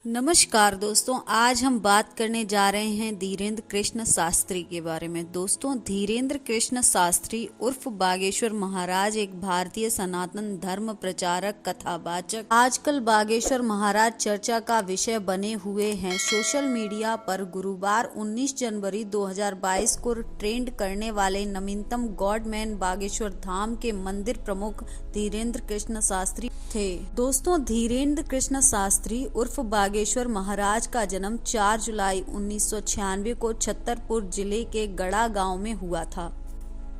नमस्कार दोस्तों, आज हम बात करने जा रहे हैं धीरेन्द्र कृष्ण शास्त्री के बारे में। दोस्तों, धीरेन्द्र कृष्ण शास्त्री उर्फ बागेश्वर महाराज एक भारतीय सनातन धर्म प्रचारक, कथावाचक आजकल बागेश्वर महाराज चर्चा का विषय बने हुए हैं। सोशल मीडिया पर गुरुवार 19 जनवरी 2022 को ट्रेंड करने वाले नवीनतम गॉडमैन बागेश्वर धाम के मंदिर प्रमुख धीरेन्द्र कृष्ण शास्त्री थे। दोस्तों, धीरेन्द्र कृष्ण शास्त्री उर्फ बागेश्वर महाराज का जन्म 4 जुलाई 1996 को छतरपुर जिले के गड़ा गांव में हुआ था।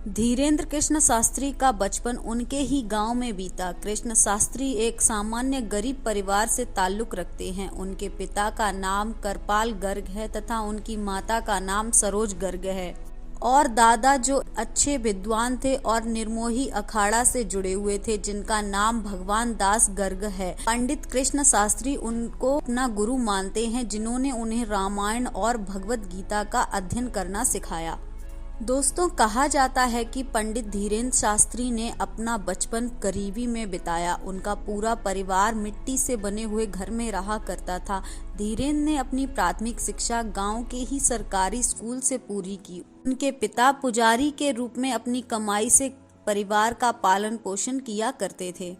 धीरेन्द्र कृष्ण शास्त्री का बचपन उनके ही गांव में बीता। कृष्ण शास्त्री एक सामान्य गरीब परिवार से ताल्लुक रखते हैं। उनके पिता का नाम करपाल गर्ग है तथा उनकी माता का नाम सरोज गर्ग है और दादा जो अच्छे विद्वान थे और निर्मोही अखाड़ा से जुड़े हुए थे, जिनका नाम भगवान दास गर्ग है। पंडित कृष्ण शास्त्री उनको अपना गुरु मानते हैं, जिन्होंने उन्हें रामायण और भगवत गीता का अध्ययन करना सिखाया। दोस्तों, कहा जाता है कि पंडित धीरेन्द्र शास्त्री ने अपना बचपन गरीबी में बिताया। उनका पूरा परिवार मिट्टी से बने हुए घर में रहा करता था। धीरेन्द्र ने अपनी प्राथमिक शिक्षा गांव के ही सरकारी स्कूल से पूरी की। उनके पिता पुजारी के रूप में अपनी कमाई से परिवार का पालन पोषण किया करते थे।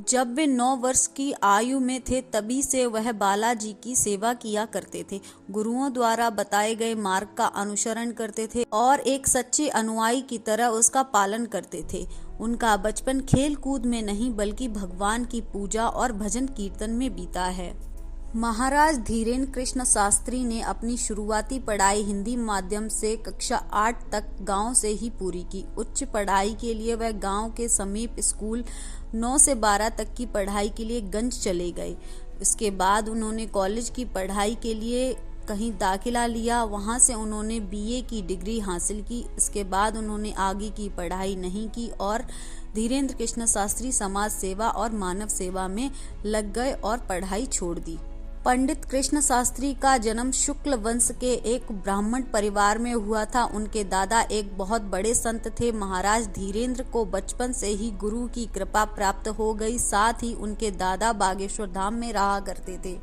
जब वे 9 वर्ष की आयु में थे, तभी से वह बालाजी की सेवा किया करते थे। गुरुओं द्वारा बताए गए मार्ग का अनुसरण करते थे और एक सच्चे अनुयायी की तरह उसका पालन करते थे। उनका बचपन खेल कूद में नहीं बल्कि भगवान की पूजा और भजन कीर्तन में बीता है। महाराज धीरेन्द्र कृष्ण शास्त्री ने अपनी शुरुआती पढ़ाई हिंदी माध्यम से कक्षा 8 तक गांव से ही पूरी की। उच्च पढ़ाई के लिए वह गांव के समीप स्कूल 9 से 12 तक की पढ़ाई के लिए गंज चले गए। इसके बाद उन्होंने कॉलेज की पढ़ाई के लिए कहीं दाखिला लिया। वहां से उन्होंने बीए की डिग्री हासिल की। इसके बाद उन्होंने आगे की पढ़ाई नहीं की और धीरेन्द्र कृष्ण शास्त्री समाज सेवा और मानव सेवा में लग गए और पढ़ाई छोड़ दी। पंडित कृष्ण शास्त्री का जन्म शुक्ल वंश के एक ब्राह्मण परिवार में हुआ था। उनके दादा एक बहुत बड़े संत थे। महाराज धीरेन्द्र को बचपन से ही गुरु की कृपा प्राप्त हो गई। साथ ही उनके दादा बागेश्वर धाम में रहा करते थे।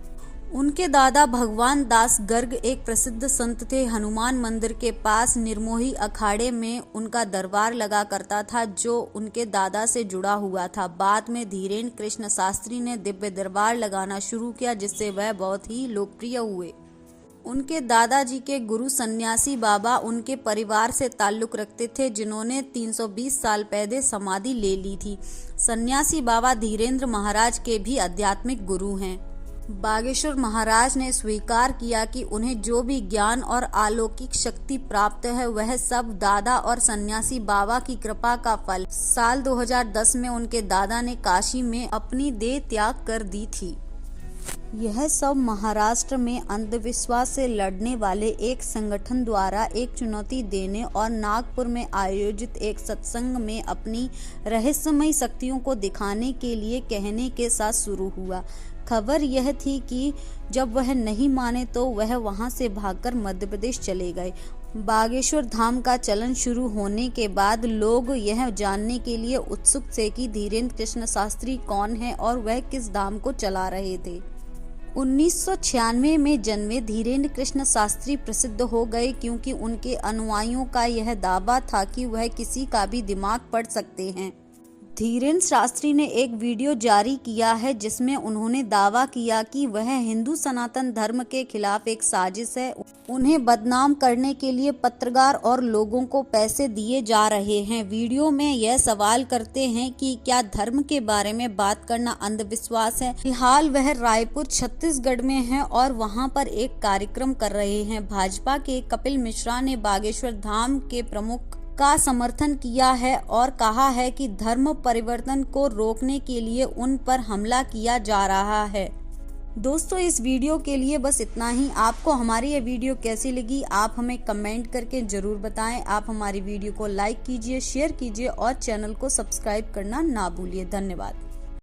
उनके दादा भगवान दास गर्ग एक प्रसिद्ध संत थे। हनुमान मंदिर के पास निर्मोही अखाड़े में उनका दरबार लगा करता था, जो उनके दादा से जुड़ा हुआ था। बाद में धीरेन्द्र कृष्ण शास्त्री ने दिव्य दरबार लगाना शुरू किया, जिससे वह बहुत ही लोकप्रिय हुए। उनके दादाजी के गुरु सन्यासी बाबा उनके परिवार से ताल्लुक रखते थे, जिन्होंने 320 साल पहले समाधि ले ली थी। सन्यासी बाबा धीरेन्द्र महाराज के भी आध्यात्मिक गुरु हैं। बागेश्वर महाराज ने स्वीकार किया कि उन्हें जो भी ज्ञान और अलौकिक शक्ति प्राप्त है, वह सब दादा और सन्यासी बाबा की कृपा का फल। साल 2010 में उनके दादा ने काशी में अपनी देह त्याग कर दी थी। यह सब महाराष्ट्र में अंधविश्वास से लड़ने वाले एक संगठन द्वारा एक चुनौती देने और नागपुर में आयोजित एक सत्संग में अपनी रहस्यमय शक्तियों को दिखाने के लिए कहने के साथ शुरू हुआ। खबर यह थी कि जब वह नहीं माने तो वह वहां से भागकर मध्य प्रदेश चले गए। बागेश्वर धाम का चलन शुरू होने के बाद लोग यह जानने के लिए उत्सुक थे कि धीरेन्द्र कृष्ण शास्त्री कौन है और वह किस धाम को चला रहे थे। 1996 में जन्मे धीरेन्द्र कृष्ण शास्त्री प्रसिद्ध हो गए, क्योंकि उनके अनुयायियों का यह दावा था कि वह किसी का भी दिमाग पढ़ सकते हैं। धीरेन्द्र शास्त्री ने एक वीडियो जारी किया है, जिसमें उन्होंने दावा किया कि वह हिंदू सनातन धर्म के खिलाफ एक साजिश है। उन्हें बदनाम करने के लिए पत्रकार और लोगों को पैसे दिए जा रहे हैं। वीडियो में यह सवाल करते हैं कि क्या धर्म के बारे में बात करना अंधविश्वास है। फिलहाल वह रायपुर छत्तीसगढ़ में है और वहां पर एक कार्यक्रम कर रहे हैं। भाजपा के कपिल मिश्रा ने बागेश्वर धाम के प्रमुख का समर्थन किया है और कहा है कि धर्म परिवर्तन को रोकने के लिए उन पर हमला किया जा रहा है। दोस्तों, इस वीडियो के लिए बस इतना ही। आपको हमारी ये वीडियो कैसी लगी, आप हमें कमेंट करके जरूर बताएं। आप हमारी वीडियो को लाइक कीजिए, शेयर कीजिए और चैनल को सब्सक्राइब करना ना भूलिए। धन्यवाद।